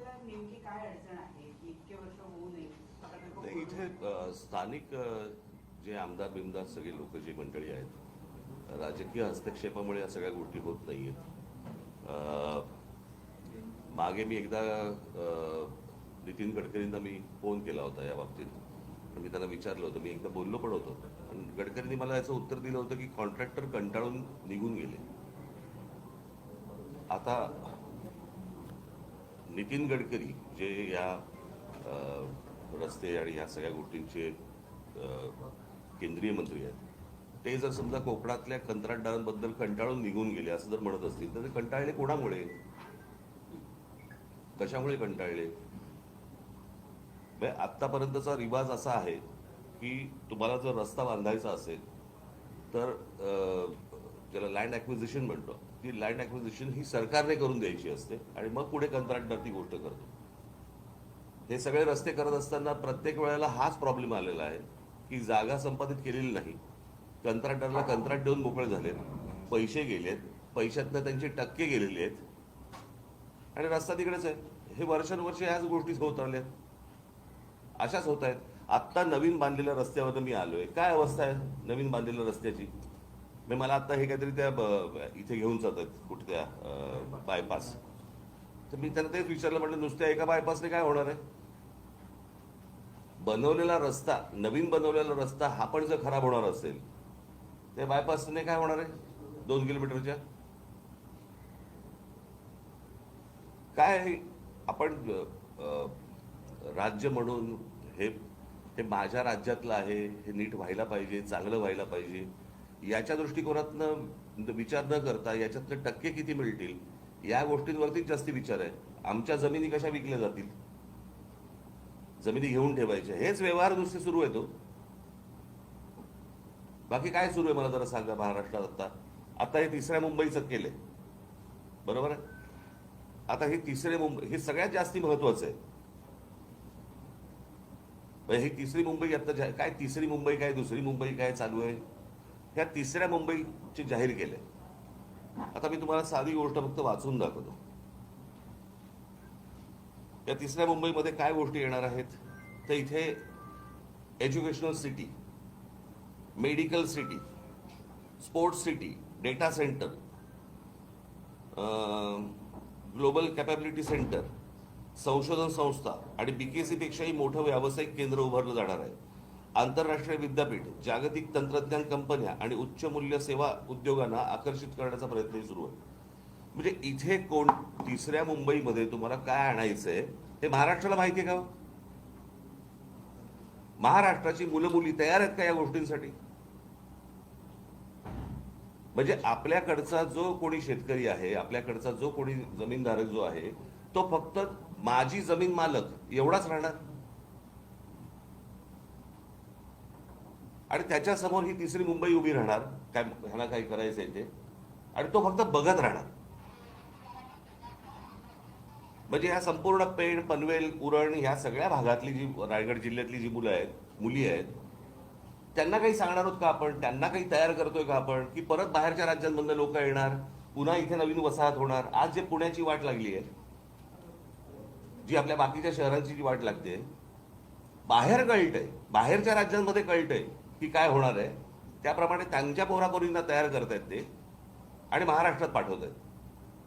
रस्त्याला नेमकी काय अडचण आहे की इतके वर्ष होऊ नये हा प्रकल्प नाही, इथे स्थानिक जे आमदार बिमदार सगळे लोक जी मंडळी आहेत, राजकीय हस्तक्षेपामुळे या सगळ्या गोष्टी होत नाहीयेत. मागे मी एकदा नितीन गडकरींना मी फोन केला होता या बाबतीत. मी त्यांना विचारलं होतं, मी एकदा बोललो पण होतो, पण गडकरींनी मला याचं उत्तर दिलं होतं की कॉन्ट्रॅक्टर कंटाळून निघून गेले. आता नितीन गडकरी जे या रस्ते आणि ह्या सगळ्या गोष्टींचे केंद्रीय मंत्री आहेत, ते जर समजा कोकणातल्या कंत्राटदारांबद्दल कंटाळून निघून गेले असं जर म्हणत असतील तर ते कंटाळले कोणामुळे, कशामुळे कंटाळले? आत्तापर्यंतचा रिवाज असा आहे की तुम्हाला जर रस्ता बांधायचा असेल तर ज्याला लँड ॲक्विजिशन म्हणतो, ती लँड ॲक्विजिशन ही सरकारने करून द्यायची असते आणि मग पुढे कंत्राटदार ती गोष्ट करतो. हे सगळे रस्ते करत असताना प्रत्येक वेळेला हाच प्रॉब्लेम आलेला आहे की जागा संपादित केलेली नाही, कंत्राटदाराला कंत्राट देऊन मोकळे झालेत, पैसे गेलेत, पैशातनं त्यांचे टक्के गेलेले आहेत आणि रस्ता तिकडेच आहे. हे वर्षानुवर्ष ह्याच गोष्टी होत आल्या, अशाच होत आहेत. आत्ता नवीन बांधलेल्या रस्त्यावर मी आलोय, काय अवस्था आहे नवीन बांधलेल्या रस्त्याची? मला आता हे काहीतरी त्या इथे घेऊन जातात कुठे त्या बायपास, तर मी त्यांना तेच विचारलं, म्हटलं नुसत्या एका बायपासने काय होणार आहे? बनवलेला रस्ता, नवीन बनवलेला रस्ता हा पण जर खराब होणार असेल त्या बायपासने काय होणार आहे 2 किलोमीटरच्या? काय आपण राज्य म्हणून हे माझ्या राज्यातलं आहे, हे नीट व्हायला पाहिजे, चांगलं व्हायला पाहिजे, याच्या दृष्टिकोनातनं विचार न करता याच्यातले टक्के किती मिळतील या गोष्टींवरतीच जास्ती विचार आहे. आमच्या जमिनी कशा विकल्या जातील, जमिनी घेऊन ठेवायच्या, हेच व्यवहार नुसते सुरू आहे. तो बाकी काय सुरू आहे मला जरा सांगा महाराष्ट्रात? आता हे 3ऱ्या मुंबईचं केलंय, बरोबर आहे? आता हे 3रे मुंबई हे सगळ्यात जास्ती महत्वाचं आहे. ही 3री मुंबई आता काय 3री मुंबई काय 2री मुंबई काय चालू आहे, ह्या 3ऱ्या मुंबईची जाहीर केलंय. आता मी तुम्हाला साधी गोष्ट फक्त वाचून दाखवतो. या 3ऱ्या मुंबईमध्ये काय गोष्टी येणार आहेत, तर इथे educational city, medical city, sports city, data centre, global capability centre, संशोधन संस्था आणि बीकेसी पेक्षाही मोठं व्यावसायिक केंद्र उभारलं जाणार आहे. आंतरराष्ट्रीय विद्यापीठ, जागतिक तंत्रज्ञान कंपन्या आणि उच्च मूल्य सेवा उद्योगांना आकर्षित करण्याचा प्रयत्न सुरू आहे. म्हणजे इथे 3ऱ्या मुंबईमध्ये तुम्हाला काय आणायचंय हे महाराष्ट्राला माहिती आहे का? महाराष्ट्राची मुलं मुली तयार आहेत का या गोष्टींसाठी? म्हणजे आपल्याकडचा जो कोणी शेतकरी आहे, आपल्याकडचा जो कोणी जमीनधारक जो आहे, तो फक्त माझी जमीन मालक एवढाच राहणार आणि त्याच्या समोर ही 3री मुंबई उभी राहणार, काय ह्याला काय करायचंय ते, आणि तो फक्त बघत राहणार. म्हणजे ह्या संपूर्ण पेण, पनवेल, उरण ह्या सगळ्या भागातली जी रायगड जिल्ह्यातली जी मुलं आहेत, मुली आहेत, त्यांना काही सांगणार आहोत का आपण? त्यांना काही तयार करतोय का आपण? की परत बाहेरच्या राज्यांमधून लोक येणार, पुन्हा इथे नवीन वसाहत होणार? आज जे पुण्याची वाट लागली आहे, जी आपल्या बाकीच्या शहरांची जी वाट लागते, बाहेर कळतंय, बाहेरच्या राज्यांमध्ये कळतंय की काय होणार आहे, त्याप्रमाणे त्यांच्या पोरापोरींना तयार करतायत ते आणि महाराष्ट्रात पाठवत आहेत.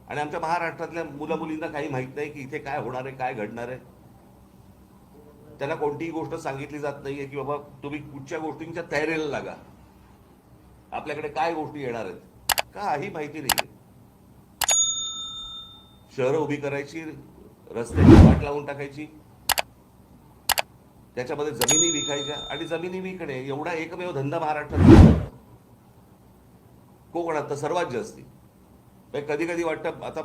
आणि आमच्या महाराष्ट्रातल्या मुला मुलींना काही माहित नाही की इथे काय होणार आहे, काय घडणार आहे. त्यांना कोणतीही गोष्ट सांगितली जात नाहीये की बाबा तुम्ही कुठच्या गोष्टींच्या तयारीला लागा, आपल्याकडे काय गोष्टी येणार आहेत, काही माहिती नाही. शहरं उभी करायची, रस्त्याची वाट लावून टाकायची, त्याच्यामध्ये जमिनी विकायच्या आणि जमिनी विकणे एवढा एकमेव धंदा महाराष्ट्रात, कोकणात तर सर्वात जास्ती. कधी कधी वाटतं आता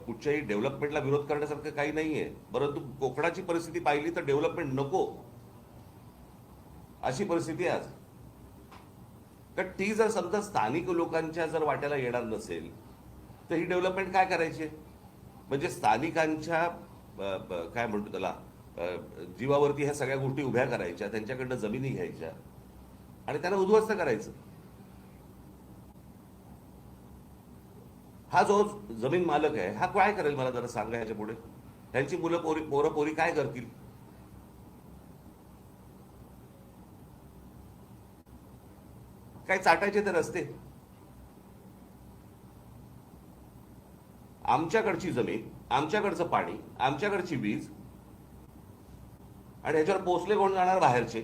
कुठच्याही डेव्हलपमेंटला विरोध करण्यासारखं काही नाहीये, परंतु कोकणाची परिस्थिती पाहिली तर डेव्हलपमेंट नको अशी परिस्थिती आहे आज. तर ती जर समजा स्थानिक लोकांच्या जर वाट्याला येणार नसेल तर ही डेव्हलपमेंट काय करायची? म्हणजे स्थानिकांच्या काय म्हणतो त्याला जीवावरती ह्या सगळ्या गोष्टी उभ्या करायच्या, त्यांच्याकडनं जमिनी घ्यायच्या आणि त्यांना उद्ध्वस्त करायचं. हा जो जमीन मालक आहे हा काय करेल मला जरा सांगा ह्याच्या पुढे? त्यांची मुलं पोरं पोरी काय करतील? काय चाटायचे ते रस्ते? आमच्याकडची जमीन, आमच्याकडचं पाणी, आमच्याकडची वीज, आणि ह्याच्यावर पोचले कोण जाणार? बाहेरचे.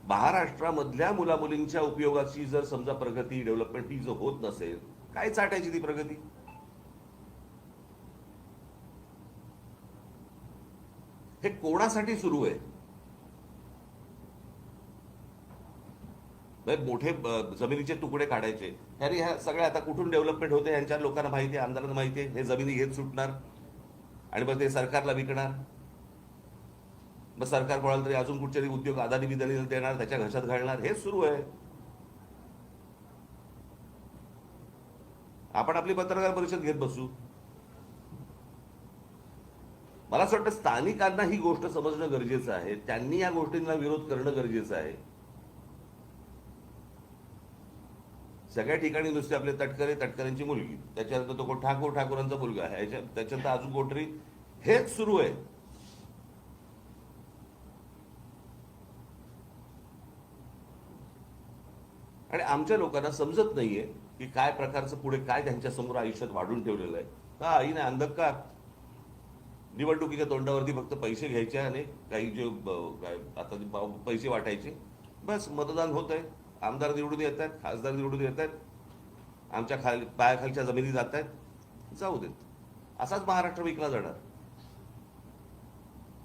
महाराष्ट्रामधल्या मुलामुलींच्या उपयोगाची जर समजा प्रगती, डेव्हलपमेंट ही जर होत नसेल, काय चाटायची ती प्रगती? हे कोणासाठी सुरू आहे? मोठे जमिनीचे तुकडे काढायचे, अरे ह्या सगळ्या आता कुठून डेव्हलपमेंट होते ह्यांच्या लोकांना माहिती आहे, आमदारांना माहिती आहे. हे जमिनी घेत सुटणार आणि मग ते सरकारला विकणार. मग सरकार कोणाला तरी अजून कुठचे उद्योग अदानी बिदानीला देणार, त्याच्या घशात घालणार. हेच सुरू आहे. आपण आपली पत्रकार परिषद घेत बसू. मला असं वाटतं स्थानिकांना ही गोष्ट समजणं गरजेचं आहे. त्यांनी या गोष्टींना विरोध करणं गरजेचं आहे. सगळ्या ठिकाणी नुसते आपले तटकरे, तटकऱ्यांची मुलगी, त्याच्यानंतर तो कोण ठाकूर, ठाकूरांचा मुलगा आहे, त्याच्यानंतर अजून कोणतरी, हेच सुरू आहे. आणि आमच्या लोकांना समजत नाहीये की काय प्रकारचं पुढे काय त्यांच्या समोर आयुष्यात वाढून ठेवलेलं आहे. का आईने अंधकार निवडणुकीच्या तोंडावरती फक्त पैसे घ्यायचे आणि काही जे काय आता पैसे वाटायचे, बस मतदान होत आहे, आमदार निवडून येत आहेत, खासदार निवडून येत आहेत, आमच्या पायाखालच्या जमिनी जात आहेत, जाऊ देत. असाच महाराष्ट्र विकला जाणार.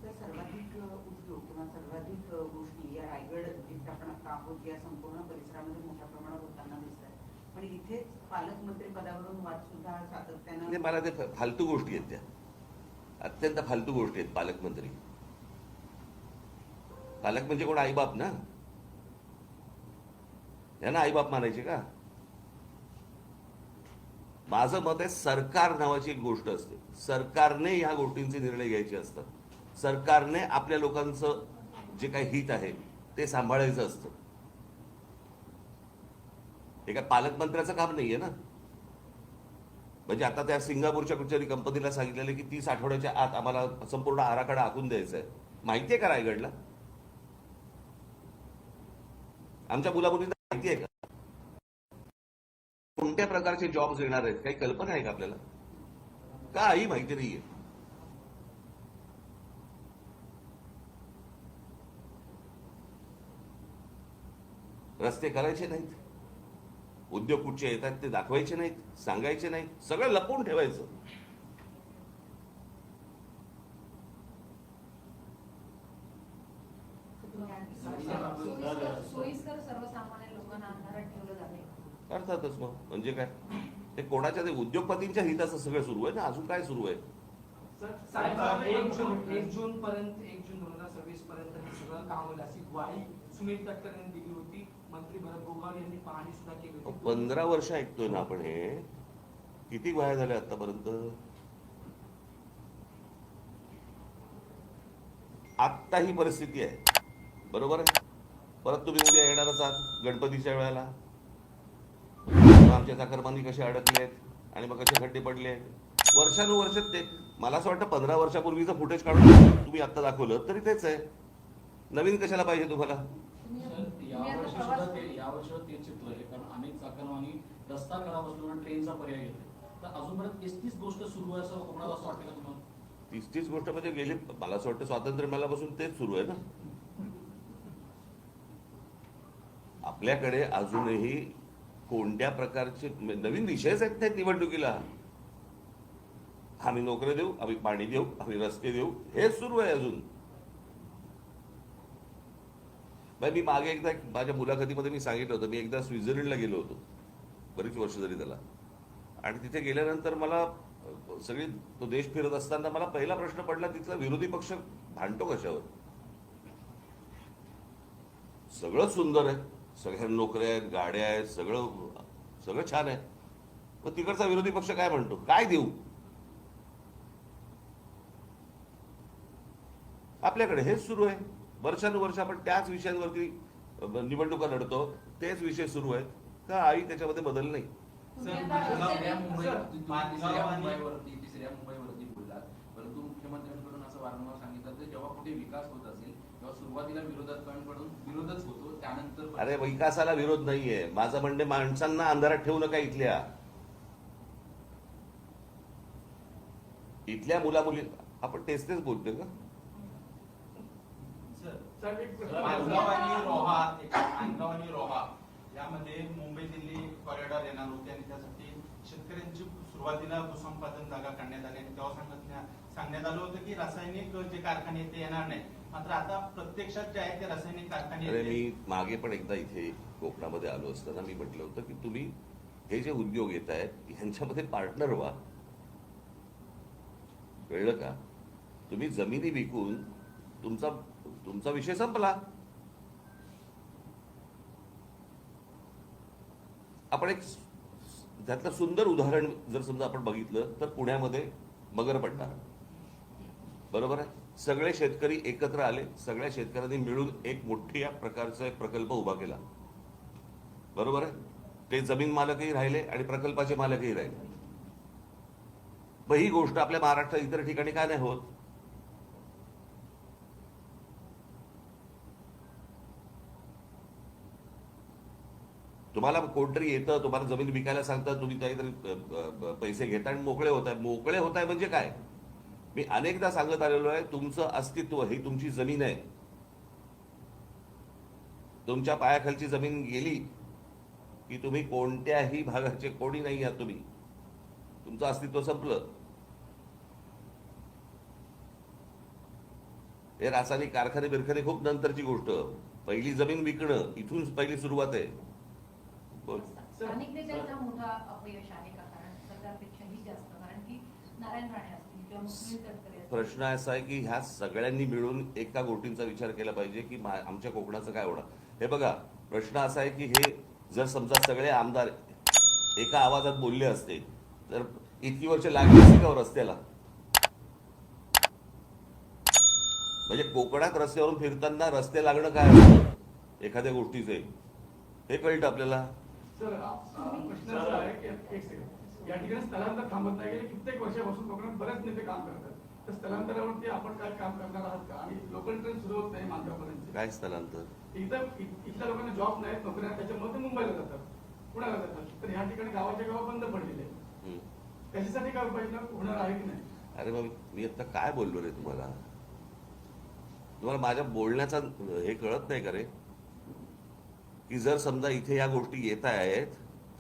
सर्वाधिक उद्योग किंवा सर्वाधिक गोष्टी या रायगड जिथे आपण आता आहोत या संपूर्ण परिसरामध्ये मोठ्या प्रमाणात होताना दिसत आहेत. पण इथेच पालकमंत्री पदावरून वाद सुद्धा सातत्यानं, मला ते फालतू गोष्टी आहेत, त्या अत्यंत फालतू गोष्टी आहेत. पालकमंत्री, पालक म्हणजे कोण? आईबाप ना. यांना आईबाप मानायचे का? माझं मत आहे, सरकार नावाची एक गोष्ट असते. सरकारने ह्या गोष्टींचे निर्णय घ्यायचे असतात. सरकारने आपल्या लोकांचं जे काही हित आहे ते सांभाळायचं असतं. हे काय पालकमंत्र्याचं काम नाहीये ना. म्हणजे आता त्या सिंगापूरच्या कुठच्याही कंपनीला सांगितलेलं की 30 आठवड्याच्या आत आम्हाला संपूर्ण आराखडा आखून द्यायचा आहे. माहितीये का रायगडला? आमच्या मुलामुलींना माहिती आहे का कोणत्या प्रकारचे जॉब्स येणार आहेत? काही कल्पना आहे का आपल्याला? काही माहिती नाहीये. रस्ते करायचे नाहीत, उद्योग कुठचे येतात ते दाखवायचे नाहीत, सांगायचे नाहीत, सगळं लपवून ठेवायचं. सोयीस्कर सर्वसामान्य लोकांना अंधारात ठेवलं जाते. अर्थातच. मग म्हणजे काय? ते कोणाच्या ते उद्योगपतींच्या हिताचं सगळं सुरू आहे ना. अजून काय सुरू आहे? एक जून पर्यंत, 1 जून 2026 पर्यंत हे सगळं काम होईल अशी ग्वाही सुनील तटकरे यांनी दिली होती. मंत्री भरत गोगावले यांनी पाहणी सुद्धा केली होती. 15 वर्ष ऐकतोय ना आपण. हे किती ग्वाह्या झाल्या आतापर्यंत? आत्ता ही परिस्थिती आहे, बरोबर आहे. परत तुम्ही उद्या येणारच आहात गणपतीच्या वेळेला. आमच्या चाकरमानी कसे अडकले आहेत आणि मग कसे खड्डे पडले आहेत. वर्षानुवर्ष ते, मला असं वाटतं 15 वर्षापूर्वीचं फुटेज काढून तुम्ही आत्ता दाखवलं तरी तेच आहे. नवीन कशाला पाहिजे तुम्हाला? यावर्षी सुद्धा तेच चित्र आहे. कारण अनेक चाकरमानी रस्ता खराब असल्यामुळे ट्रेनचा पर्याय घेतला. तर अजूनपर्यंत 30 गोष्ट सुरू आहे असं कोणाला असं वाटतं का तुम्हाला? 30 गोष्ट म्हणजे गेली, मला असं वाटतं स्वातंत्र्य मिळाल्यापासून तेच सुरू आहे ना. आपल्याकडे अजूनही कोणत्या प्रकारचे नवीन विषयच आहेत नाही निवडणुकीला. आम्ही नोकऱ्या देऊ, आम्ही पाणी देऊ, आम्ही रस्ते देऊ, हेच सुरू आहे अजून. मी मागे एकदा माझ्या मुलाखतीमध्ये मी सांगितलं होतं, मी एकदा स्वित्झर्लंडला गेलो होतो, बरीच वर्ष झाली त्याला. आणि तिथे गेल्यानंतर मला सगळी तो देश फिरत असताना मला पहिला प्रश्न पडला, तिथला विरोधी पक्ष भांडतो कशावर? सगळं सुंदर आहे, सगळ्या नोकऱ्या आहेत, गाड्या आहेत, सगळं छान आहे. पण तिकडचा विरोधी पक्ष काय म्हणतो? काय देऊ? आपल्याकडे हेच सुरू आहे. वर्षानुवर्ष आपण त्याच विषयांवरती निवडणुका लढतो, तेच विषय सुरू आहेत. का आई त्याच्यामध्ये बदल नाही? तुम्ही सर, आता मानगाव रस्ते- तिसऱ्या मुंबईवरती बोललात, परंतु मुख्यमंत्र्यांकडून असं वारंवार सांगितलं की जेव्हा कुठे विकास होत असेल तेव्हा सुरुवातीला विरोधकांकडून विरोधच होतो, त्यानंतर अरे विकासाला विरोध नाहीये, माझं म्हणणे माणसांना अंधारात ठेवू नका. इथल्या मुलामुली आपण तेच बोलतोय का? सर, एक प्रश्न माणगाव आणि रोहा यामध्ये मुंबई दिल्ली कॉरिडॉर येणार होते आणि त्यासाठी शेतकऱ्यांची सुरुवातीला भूसंपादन जागा काढण्यात आली आणि तेव्हा सांगण्यात आलं होतं की रासायनिक जे कारखाने आहेत ते येणार नाही. मात्र आता प्रत्यक्षात जे आहे ते रासायनिक कारखाने अरे आहेत मी मागे पण एकदा इथे कोकणामध्ये आलो असताना मी म्हटलं होतं की तुम्ही हे जे उद्योग येत आहेत ह्यांच्यामध्ये पार्टनर व्हा. कळलं का? तुम्ही जमिनी विकून तुमचा विषय संपला. आपण एक त्यातलं सुंदर उदाहरण जर समजा आपण बघितलं तर पुण्यामध्ये मगरपट्टा, बरोबर आहे. सगळे शेतकरी एकत्र आले, सगळ्या शेतकऱ्यांनी मिळून एक मोठ्या प्रकारचा एक प्रकल्प उभा केला, बरोबर आहे. ते जमीन मालकही राहिले आणि प्रकल्पाचे मालकही राहिले. मग ही गोष्ट आपल्या महाराष्ट्रात इतर ठिकाणी काय नाही होत? तुम्हाला कोणतरी येतं, तुम्हाला जमीन विकायला सांगतं, तुम्ही काहीतरी पैसे घेता आणि मोकळे होत आहे म्हणजे काय? मी अनेकदा सांगत आलेलो आहे, तुमचं अस्तित्व ही तुमची जमीन आहे. तुमच्या पायाखालची जमीन गेली की तुम्ही कोणत्याही भागाचे कोणी नाही आहात. तुमचं अस्तित्व संपलं. हे रासायनिक कारखाने बिरखाने खूप नंतरची गोष्ट. पहिली जमीन विकणं, इथून पहिली सुरुवात आहे. बोल. स्थानिक नेत्यांचा मोठा अपयश आहे का? कारण सरकारपेक्षाही जास्त, कारण की नारायण राणे असतील किंवा मुस्लिम तटकरे असतील. प्रश्न असा आहे की ह्या सगळ्यांनी मिळून एका गोष्टींचा विचार केला पाहिजे की आमच्या कोकणाचं काय होणार. हे बघा, प्रश्न असा आहे की हे जर समजा सगळे आमदार एका आवाजात बोलले असते तर इतकी वर्ष लागली असती का रस्त्याला? म्हणजे कोकणात रस्त्यावरून फिरताना रस्ते लागणं काय असतं एखाद्या गोष्टीचे, हे कळतं आपल्याला. सर, प्रश्न असा आहे की एक सेकंड, या ठिकाणी स्थलांतर थांबत नाही. गेले कित्येक वर्षापासून कोकणात बरेच नेते काम करतात. तर स्थलांतरावरती आपण काय काम करणार आहात का? आणि लोकल ट्रेन सुरू होत नाही मानगावपर्यंत. काय स्थलांतर? एकदम इथल्या लोकांना जॉब नाहीत, नोकऱ्या, त्याच्यामध्ये मुंबईला जातात, पुण्याला जातात. तर ह्या ठिकाणी गावाच्या गाव बंद पडलेले आहेत. त्याच्यासाठी काय उपाययोजना होणार आहे की नाही? अरे मग मी आता काय बोललो रे तुम्हाला माझ्या बोलण्याचा हे कळत नाही का रे? की जर समजा इथे या गोष्टी येत आहेत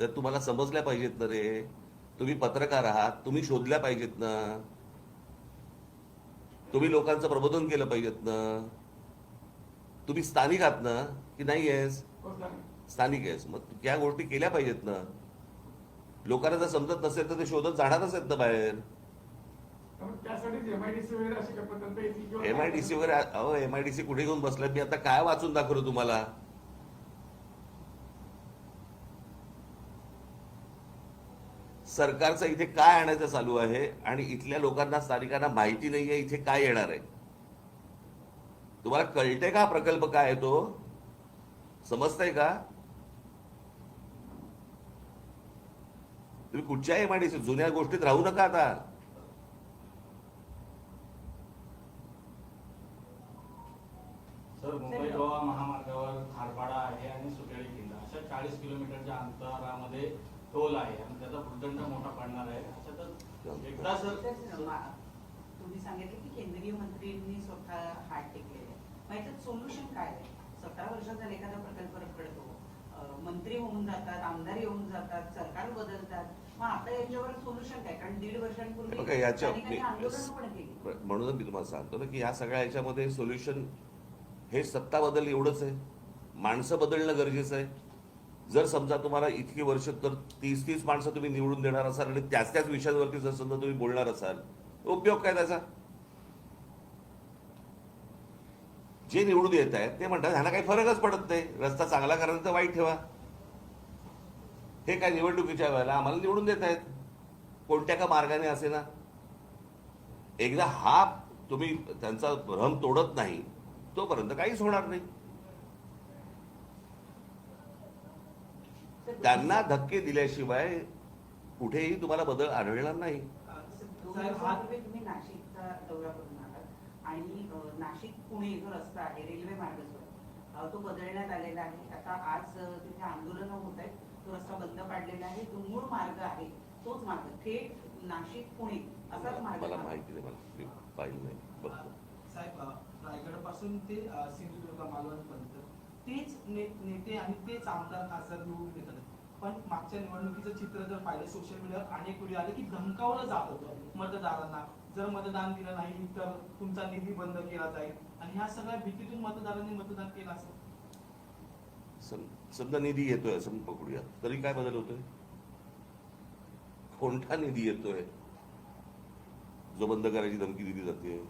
तर तुम्हाला समजल्या पाहिजेत ना रे. तुम्ही पत्रकार आहात, तुम्ही शोधल्या पाहिजेत ना. तुम्ही लोकांचं प्रबोधन केलं पाहिजेत ना. तुम्ही स्थानिक आहात ना की नाही आहेस? स्थानिक आहेस, मग त्या गोष्टी केल्या पाहिजेत ना. लोकांना जर समजत नसेल तर ते शोधत जाणारच आहेत ना बाहेर. त्यासाठी एमआयडीसी वगैरे असे काही प्रकल्प येतील किंवा एमआयडीसी वगैरे, अहो एमआयडीसी कुठे घेऊन बसलाय? मी आता काय वाचून दाखवलं तुम्हाला? सरकारचं इथे काय आणायचं चालू आहे आणि इथल्या लोकांना, स्थानिकांना माहिती नाहीये इथे काय येणार आहे. तुम्हाला कळते का प्रकल्प काय आहे तो? समजतंय का? तुम्ही कुठच्या एमआयडीसी जुन्या गोष्टीत राहू नका आता. सर, मुंबई गोवा महामार्गावर खारपाडा आहे आणि सुकेळी किल्ला अशा 40 किलोमीटरच्या अंतरामध्ये टोल आहे आणि त्याचा भूदंड मोठा पडणार आहे. असं तर एकदा सर तुम्ही सांगितलं की केंद्रीय मंत्रींनी स्वतः हात टेकलेले, मग याच्यात सोल्युशन काय आहे? 17 वर्षात जर एखादा प्रकल्प रखडतो, मंत्री होऊन जातात, आमदार येऊन जातात, सरकार बदलतात, मग आता याच्यावर सोल्युशन काय? कारण 1.5 वर्षांपूर्वी बघा याच्या आंदोलन पण केली. म्हणून मी तुम्हाला सांगतो ना की ह्या सगळ्या ह्याच्यामध्ये सोल्युशन हे सत्ता बदल एवढंच आहे. माणसं बदलणं गरजेचं आहे. जर समजा तुम्हाला इतकी वर्ष तर 30 माणसं तुम्ही निवडून देणार असाल आणि त्याच विषयांवरती जर समजा तुम्ही बोलणार असाल, उपयोग काय त्याचा? जे निवडून येत आहेत ते म्हणतात ह्यांना काही फरकच पडत नाही, रस्ता चांगला करा तर वाईट ठेवा. हे काय निवडणुकीच्या वेळेला आम्हाला निवडून देत आहेत, कोणत्या का मार्गाने असे ना. एकदा हा तुम्ही त्यांचा भ्रम तोडत नाही तोपर्यंत काहीच होणार नाही. त्यांना धक्के दिल्याशिवाय कुठेही तुम्हाला बदल आढळणार नाही. दोन साहेब, दिवसापूर्वी तुम्ही नाशिकचा दौरा करून आलात आणि नाशिक पुणे जो रस्ता आहे रेल्वे मार्ग जो आहे तो बदलण्यात आलेला आहे. आता आज तिथे आंदोलनं होत आहेत, तो रस्ता बंद पाडलेला आहे. जो मूळ मार्ग आहे तोच मार्ग थेट नाशिक पुणे असाच मार्ग मला आहे. माहिती नाही, मला मी पाहिलं नाही, बघतो. साहेब, रायगड पासून ते सिंधुदुर्ग मालवण पर्यंत तेच नेते आणि तेच आमदार खासदार निवडून येतात. पण मागच्या निवडणुकीचं चित्र जर पाहिलं सोशल मीडियावर अनेक वेळी आले की धमकावलं जात होतं मतदारांना, जर मतदान दिलं नाही तर तुमचा निधी बंद केला जाईल, आणि ह्या सगळ्या भीतीतून मतदारांनी मतदान केलं असं. समजा निधी येतोय असं पकडूया, तरी काय बदल होतोय? कोणता निधी येतोय जो बंद करायची धमकी दिली जाते?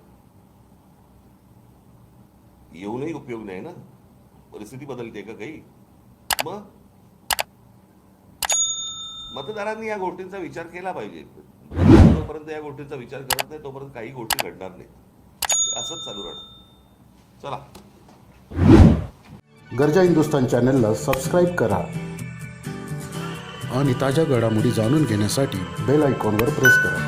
येऊनही उपयोग नाही ना, परिस्थिती बदलते का काही? मग मतदारांनी या गोष्टींचा विचार केला पाहिजे. जोपर्यंत या गोष्टींचा विचार करत नाही तोपर्यंत काही गोष्टी घडणार नाही. असंच चालू राहणार. चला, गरजा हिंदुस्तान चॅनलला सबस्क्राईब करा आणि ताज्या घडामोडी जाणून घेण्यासाठी बेल आयकॉनवर प्रेस करा.